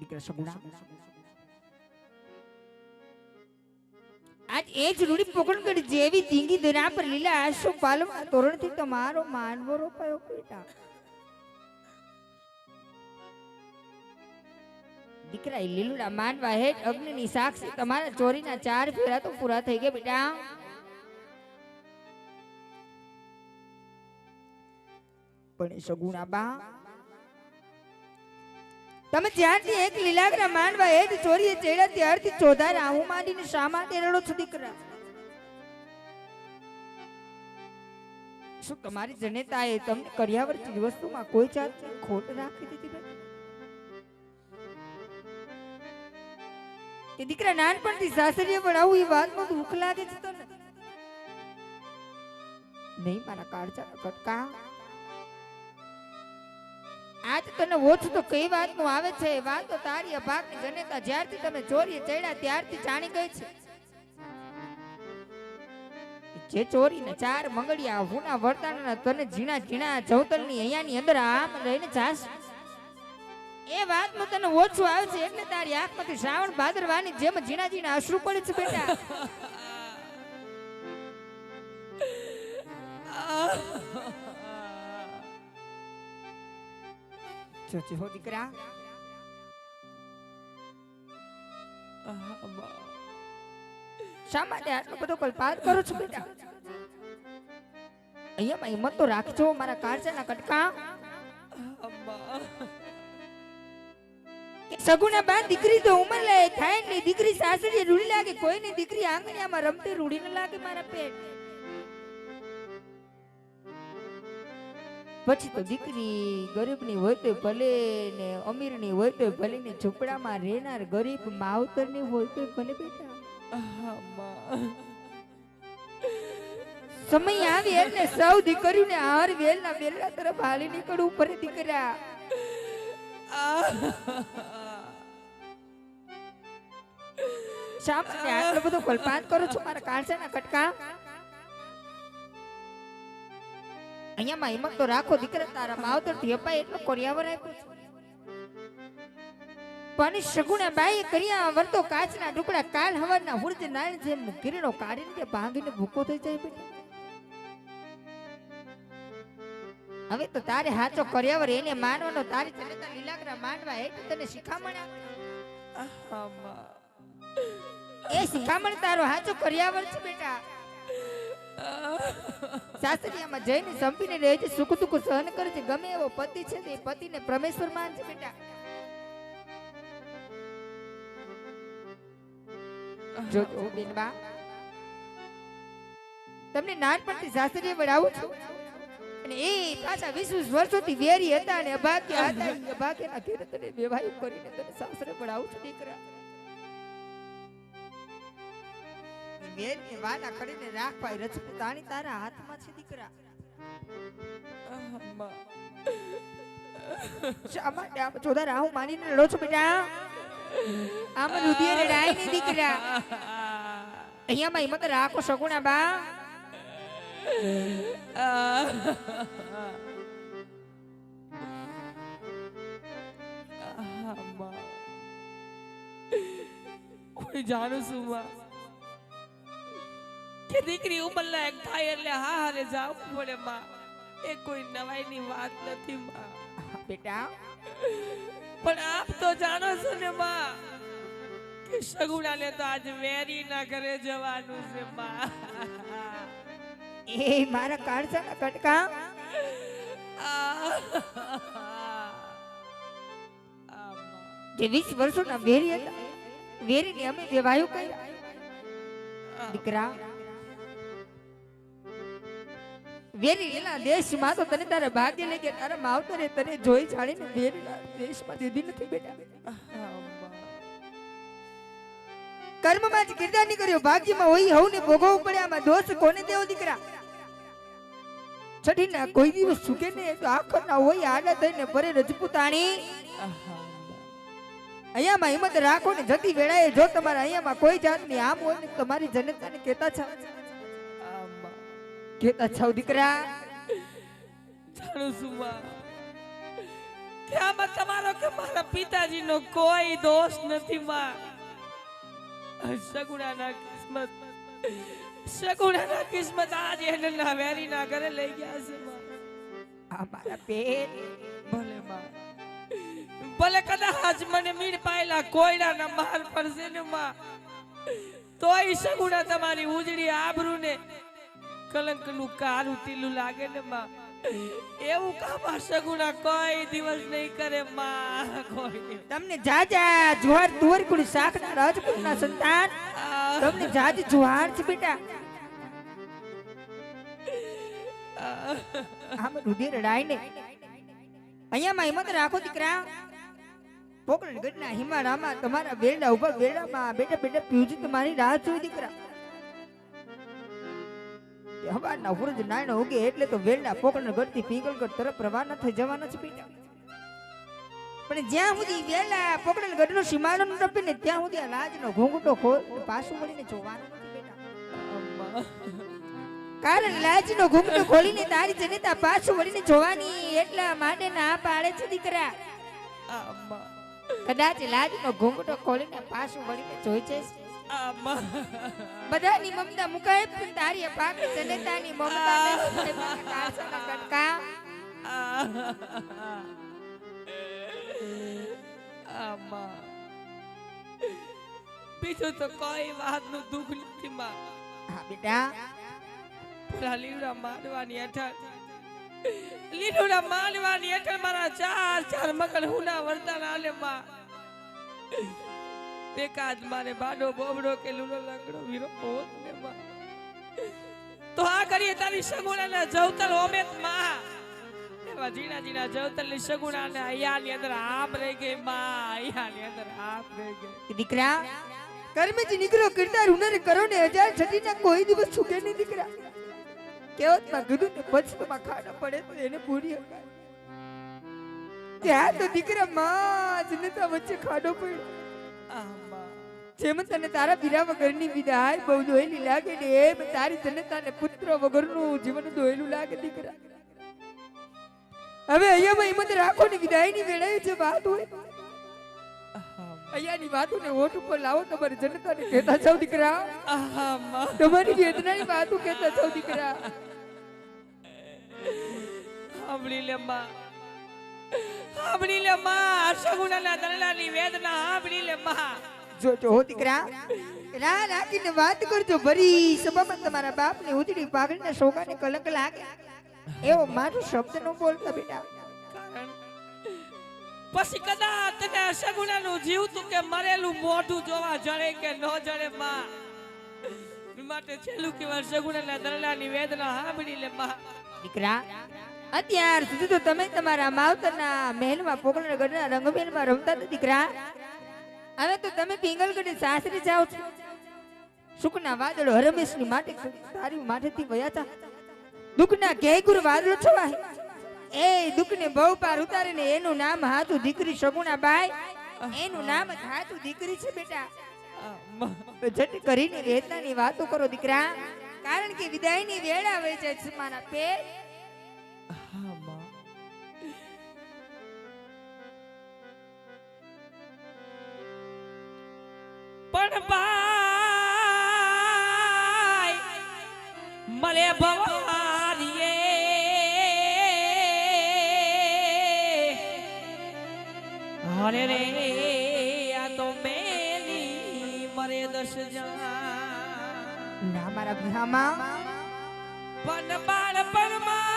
દીકરા સગુણા આજ એ જ રૂડી પકડ જેવી ધીંગી દરા પર લીલા આશો પાલવા તોરણથી તમારો માનવો રોપાયો બેટા દીકરા એ લીલુડા માનવા હેઠ અગ્નિની સાક્ષી તમારા ચોરીના 4 ફેરા તો પૂરા થઈ ગયા બેટા પણ સગુણા બા તમે જ્યારથી એક લીલાગરા માનવા હેઠ ચોરીએ ચડ્યા ત્યારથી ચોધાર આવું માંડીને શા માટે રડો છો દીકરા શું તમારી જનેતાએ તમને કર્યાવર્તી વસ્તુમાં કોઈ જાતની ખોટ રાખી દીધી બેટા કે દીકરા નાનપણથી સાસરીએ ભણાવું એ વાતમાં દુઃખ લાગે છે તને નહીં મારા કાળજા કટકા આજ તને ઓછું તો કઈ વાતનું આવે છે વાત તો તારી અભાગની જનેતા જ્યારથી તમે ચોરીએ ચડ્યા ત્યારથી જાણી ગઈ છે જે ચોરીને 4 મંગળિયા હુના વર્તાના તને ઝીણા ઝીણા જવતલની અહીંયાની અંદર આમ રહીને જાસ એ વાતનું તને ઓછું આવે છે એટલે તારી આંખમાંથી શ્રાવણ ભાદરવાની જેમ ઝીણા ઝીણા અશ્રુ પડે છે બેટા જોજે હો દીકરા શા માટે આટલો બધો કલ્પાત કરો છો બેટા અહીંયા હિંમત તો રાખજો મારા કાળજાના કટકા સગુણા બા દીકરી તો ઉંમર લાયક થાય ને દીકરી સાસરીએ રૂડી લાગે કોઈની દીકરી આંગણિયામાં રમતી રૂડી ન લાગે મારા પેટ પછી તો દીકરી ગરીબની હોય તો ભલે ને અમીરની હોય તો ભલે ને ઝૂંપડામાં રહેનાર ગરીબ માવતરની હોય તો ભલે બેટા સમય આવી એટલે સૌ દીકરીઓને હાર વેલના વેલના તરફ હાલી નીકળવું પડે દીકરા શા માટે આટલો બધો કલ્પાત કરો છો મારા કાળજાના કટકા અહીંયામાં હિંમત તો રાખો દીકરા તારા માવતર થી અપાય એટલો કર્યાવર આપ્યો પણ સગુણા બાઈએ કર્યા વર્તો કાચના ટુકડા કાલ હવારના હુરજ નાળ જેમ કિરણો કાઢીને કે ભાંગીને ભૂકો થઈ જાય બેટા હવે તો તારે હાચો કર્યાવર એને માનવાનો તારી જનતા લીલાગરા માનવા એટલે તને શિખામણ એ શિખામણ તારો હાચો કર્યાવર છે બેટા સાસરિયામાં જઈને સંપીને રહે છે સુખ દુઃખ સહન કરે છે ગમે એવો પતિ છે તે પતિને પરમેશ્વર માન છે બેટા જો બેનબા તમને નાનપણથી સાસરીએ વડાવું છું અને એ પાછા 20 વર્ષોથી વેરી હતા અને અભાગ્ય હતા અભાગ્યના ઘેરે તને વિવાહ કરીને તને સાસરે વડાવું છું દીકરા વેરને વાલા કરીને રાખવાય રજપૂતાણી તારા હાથમાં છે દીકરા શા માટે આમ ચોદા રાહુ માનીને લડો છો બેટા આમ રુધિર રડાય ને દીકરા અહીંયામાં હિંમત રાખો સગુણા બા કોઈ જાણું છું માં કે દીકરી ઉંમર લાયક થાય એટલે હા હારે જાવું પડે માં એ કોઈ નવાઈની વાત નથી માં બેટા પણ આપ તો જાણો છો ને માં કે સગુણાને તો આજ વેરી ના ઘરે જવાનું છે માં એ મારા કાળજાના કટકા જે 20 વર્ષોના વેરી હતા વેરીને અમે વિવાહ કર્યા દીકરા વેરી એના દેશમાં તો તને તારા ભાગ્ય લઈ ગયા તારા માવતરે તને જોઈ જાણીને વેરીના દેશમાં દીધી નથી બેટા કર્મમાં જ કિરદાર ની કર્યો ભાગ્યમાં હોય હવને ભોગવવું પડે આમાં દોષ કોને દેવો દીકરા છઠીના કોઈ દિવસ ચૂકે ને તો આખરના હોય આડા થઈને પરે રજપૂતાણી અહીંયામાં હિંમત રાખો ને જતી વેળાએ જો તમારા અહીંયામાં કોઈ જાતની આમ હોય ને તમારી જનતાને કહેતા છો દીકરા જાણું છું માં કે આમાં તમારો કે મારા પિતાજીનો કોઈ દોષ નથી માં. સગુણાના કિસ્મત આજે એના વેરીના ઘરે લઈ ગયા છે માં. આ મારા પેટ ભલે માં, ભલે કદાચ મને મીણ પાયેલા કોયડાના માર પડશે ને માં, તોય સગુણા તમારી ઉજળી આબરૂને કલંકનું કારું ટીલું લાગે ને માં. એવું કામ સગુણા કોઈ દિવસ નહીં કરે માં. કોઈ તમને જાજા જુવાર તુવર કુડી શાકના રાજપૂતના સંતાન તમને જાજ જુવાર છે બેટા. આમ રુધિર રડાય ને અહીંયા માં હિંમત રાખો દીકરા. પોકરણ ગઢના હિમારામાં તમારા વેરડા ઉભા વેરડામાં બેટા બેટા પીવજી તમારી રાહ જોઈ દીકરા. હવાના હુરજ નાયણો ઉગે એટલે તો વેરડા પોકરણ ગઢથી પીગલગઢ તરફ રવાના થઈ જવાના છે બેટા. પણ જ્યાં સુધી વેરડા પોકરણ ગઢનો સીમાડો ન ટપે ને ત્યાં સુધી આ લાજનો ઘૂંઘટો ખોલ પાછું વળીને જોવાનું નથી બેટા. કારણ લાજનો ઘૂંઘટો ખોલીને તારી જનતા પાછું વળીને જોવાની એટલા માટે ના પાડે છે દીકરા. કદાચ લાજનો ઘૂંઘટો ખોલીને પાછું વળીને જોઈ છે બધાની મમતા મુકાય પણ તારી પાકડી જનતાની મમતા નહીં કાળસાના કટકા. બીજું તો કોઈ વાતનું દુઃખ નથી માં. હા બેટા, પૂરા લીવડા માંડવાની હેઠળ લીલુડા માંડવાની હેઠળ મારા ચાર મગન હુના વર્તાન આલે માં. એકાદ મારે બાડો બોબડો કે લૂલો લંગડો વીરો હોત ને માં, તો આ કરીએ તારી સગુણાના જવતલ ઓમેત માં. એવા જીણા જીણા જવતલની સગુણાને અહીંયાની અંદર આમ રહી ગઈ માં, અહીંયાની અંદર આમ રહી ગઈ. દીકરા કર્મથી નીકળો કરતા હુનર કરો ને 1000 ના કોઈ દિવસ છૂટે નહીં દીકરા. કેવતમાં કીધું ને પછતમાં ખાડા પડે તો એને પૂરી હકાય. ત્યાં તો દીકરા માં જનતા વચ્ચે ખાડો પડ્યો. જેમ તને તારા વીરા વગરની વિદાય બહુ દોયલી લાગે ને એમ તારી જનતાને પુત્ર વગરનું જીવન દોયલું લાગે દીકરા. હવે અહીંયામાં હિંમત રાખો ને વિદાયની વેળાએ જે વાત હોય અહીંયાની વાતોને ઓઠ ઉપર લાવો. તમારી જનતાને કહેતા જાવ દીકરા, તમારી વેદનાની વાતો કહેતા જાવ દીકરા. સાંભળી લે માં, સાંભળી લે માં, સગુણાના દરડાની વેદના સાંભળી લે માં. જો દીકરા રાહ રાખીને વાત કરજો. ભરી સભામાં તમારા બાપની ઉજળી પાઘડીના શોકાને કલંક લાગે એવો મારો શબ્દ ન બોલતા બેટા. પછી કદાચ તને સગુણાનું જીવતું કે મરેલું મોઢું જોવા જડે કે ન જડે માં, માટે છેલ્લું કેવા સગુણાના દરડાની વેદના સાંભળી લે માં. દીકરા અત્યાર સુધી તો તમે તમારા માવતરના મહેલમાં પોકરણ ગઢના રંગમેલમાં રમતા હતા દીકરા. હવે તો તમે પિંગલગઢ સાસરે જાઓ છો. સુખના વાદળો હરમેશની માટે તારી માથેથી વયા તા. દુઃખના ઘેગુર વાદળો છવાય એ દુઃખને બહુ પાર ઉતારીને એનું નામ હાથું દીકરી સગુણા બાઈ, એનું નામ જ હાથું દીકરી છે બેટા. જટ કરીને વેદનાની વાતો કરો દીકરા, કારણ કે વિદાયની વેળા હોય છે મારા પેટ. પણ બાઈ મલે ભવારીએ હરે રે આ તો મેલી મરે 10 જણા ના મારા વિહામાં પણ બાળપણમાં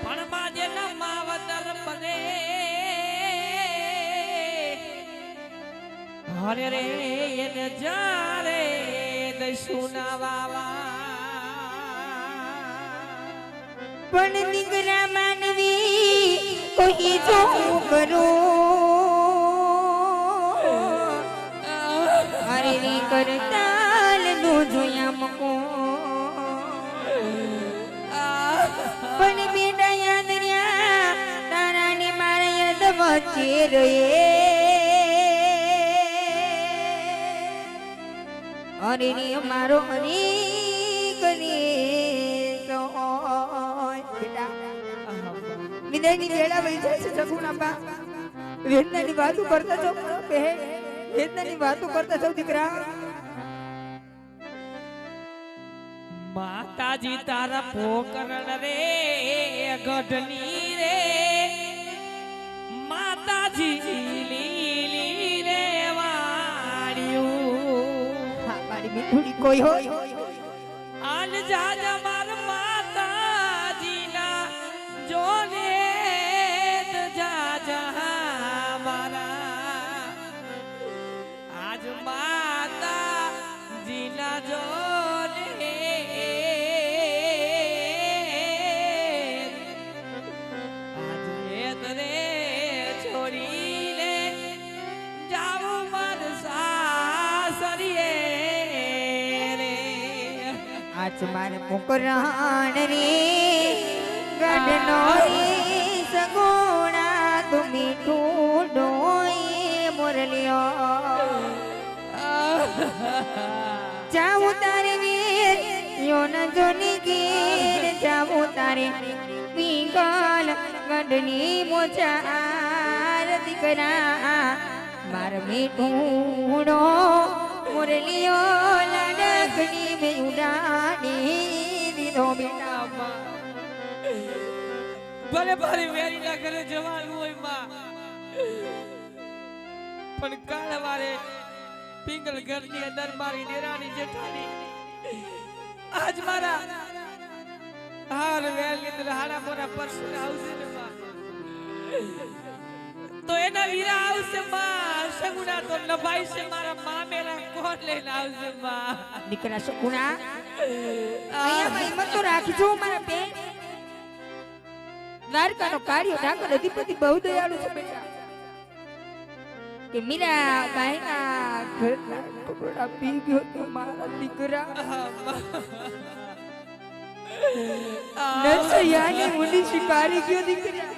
પણ બાજે માવતર બને હરે રે એને જારે દઈશું ના વાવા. પણ દીકરા માનવી કોઈ જો કરો હરી કરતાલ નો જોયા મકો. પણ બેટા યાદ રહ્યા તારા ને મારા યાદ વચ્ચે રહે. અરે રે મારો હરી કરે તો વિદાયની વેળા વહી જાય છે સગુણા બા વેદનાની વાતો કરતા છો બહેન વેદનાની વાતો કરતા છો દીકરા માતાજી તારા પોકરણ રે ગઢની રે માતાજી લીલી રે વાળ્યું હા મારી મીઠુડી કોઈ હોય આન જાજા માર માતાજીના જોને જાજા મારા આજ માતાજીના જોને આજ રે છોડીને જાવું મર સાસરીએ રે આજ મારે પોકરાણ રે ગઢનો રે સગુણા તું મીઠું ડોઈ મોરલિયો જાવું તારે વીર યોન જોની ગીર જાવું તારે પીગલ ગઢની મોચાર દીકરા માર મીઠુંડો મુરલીઓ લડકની મેં ઉડાડી દીધો બેટા ભલે ભલે વેરી ના ઘરે જવાનું હોય માં પણ કાળ વારે પિંગલ ઘરની અંદર મારી દેરાની જેઠાની આજ મારા હાર વેલી અંદર હાડા મોરા પરસું આવશે ને માં તો એના વીરા આવશે માં સગુણા તો નભાઈ છે મારા મામેરા કોણ લઈને આવશે માં દીકરા સગુણા અહીંયા હિંમત તો રાખજો મારા બેન દ્વારકાનો કાર્ય ઠાકર અધિપતિ બહુ દયાળુ છે બેટા કે મીરા બાઈના ઘરના ટુકડા પી ગયો તો મારા દીકરા નરસૈયાની ઊંડી શિકારી ગયો દીકરા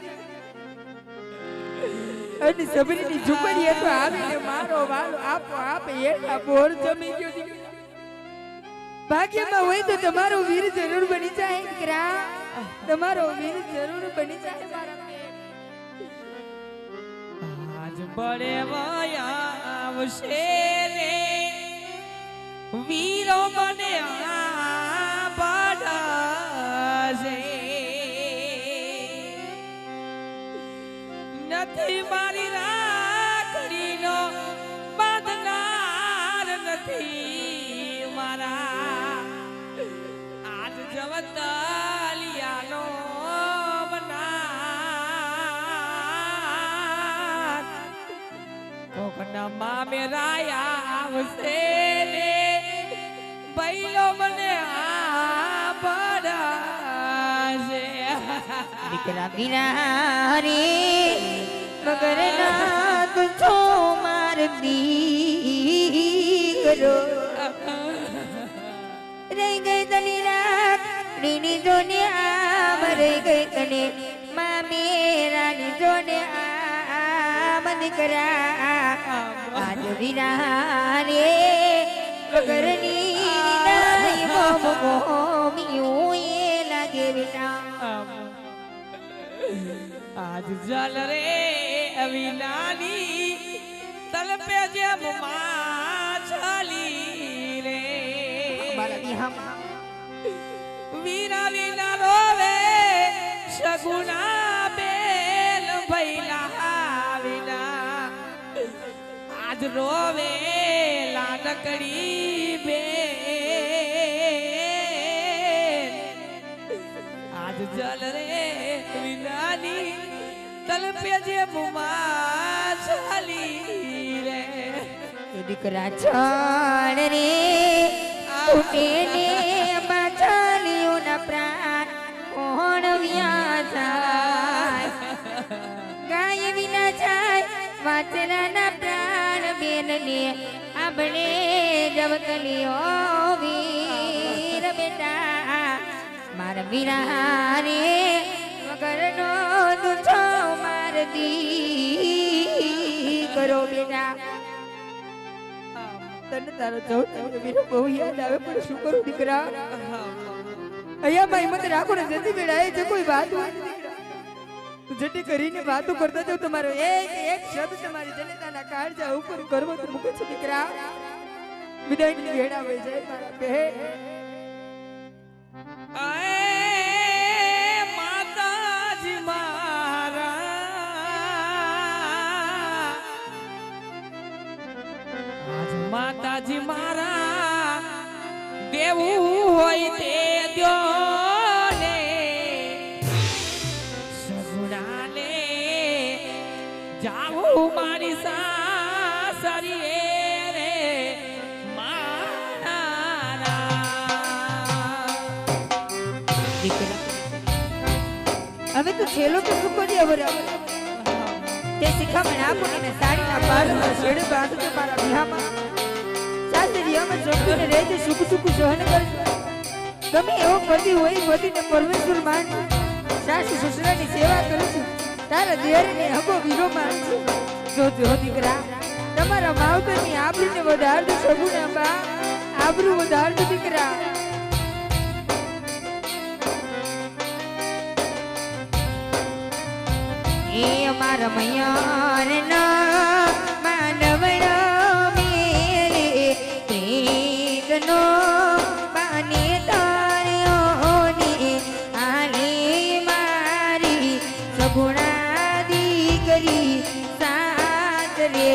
અને સબરીની ઝુંપડી તો આવીને મારો વાલો આપો આપે એના બોર જમી ગયો દીકરા ભાગ્યમાં હોય તો તમારો વીર જરૂર બની જાય દીકરા તમારો વીર જરૂર બની જાય મારા આજ બળે વયા આવશે રે વીરો બને બળશે નથી મારી રાખડીનો બાંધનાર નથી મારા આજ જવતાલિયાનો બનાર કોકના મામે રાયા આવશે ને બૈલો મને આ બડાશે દીકરા વિના રે મગર ના તુછો માર દીકરો રહી ગઈ તની રાખડીની જોને આમ રહી ગઈ તને મા મેરાની જોને આમ દીકરા આજ વિના રે મગરની નાઈ મોમિયું એ લાગે બેટા આજ જલ રે અવિનાની તલપે જેમ માછલી રે મારા વિહમ વીરા વિના રોવે સગુણા બેલ ભૈલા વિના આજ રોવે લાડકડી બેલ આજ જલ રે વિનાની તલપે જે મુમા ચાલી રે દીકરા છાણ રે ઉઠે ને બાચાલિયું ના પ્રાણ કોણ વ્યા જાય ગાય વિના જાય વાચરા ના પ્રાણ બેન ને આપણે જવતલિયો વીર બેટા મારા વીરા રે મગરનો દુછો માર દી કરો બેટા તને તારો ચૌથો વીરો બહુ યાદ આવે પણ શું કરું દીકરા અહીંયા માં હિંમત રાખો ને જતી બેડા એ જે કોઈ વાત હોય ને દીકરા જેથી કરીને વાતો કરતા જાવ તમારો એક એક શબ્દ તમારી જનતાના કાળજા ઉપર કરવો તો મૂકે છે દીકરા વિદાયની ઘેડા હોય જાય મારા બહેન આય માતાજી મારા આજ માતાજી મારા દેવું હોય તે દ્યો ને સગુણાને જાવું મારી સાસરીએ રે મારા હવે તો છેલ્લો તો શું કરી હવે તે શિખામણ આપો ને સાડીના પારમાં છેડે બાંધો તો મારા વિહામાં સાસરિયામાં ચોકીને રહેજે સુખ સુખ સહન કરજો ગમે એવો પતિ હોય પતિને પરમેશ્વર માન સાસુ સસરાની સેવા કરું છું તારા દેરને હગો વીરો માનજો જો દીકરા તમારા માવતરની આબરૂને વધારજો સગુણા બા આબરૂ વધારજો દીકરા એ અમારા મૈયારના માનવડો મેરે પ્રેગનો બાને તાર્યોને આલે મારી સગુણા દીકરી સાત રે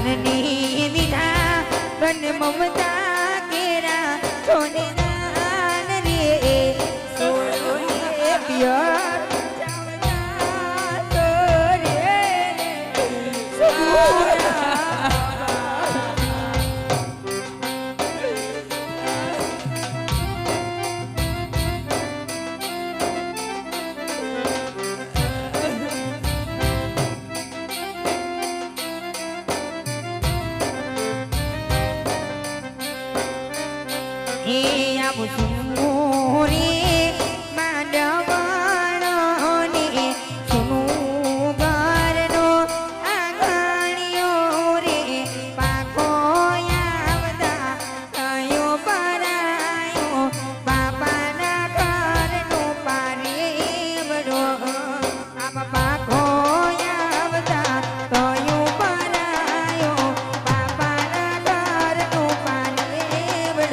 જનની વિના બન મમતા કેરા સોને નાન રે સોને પિયર ચાવના તો રે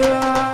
Yeah.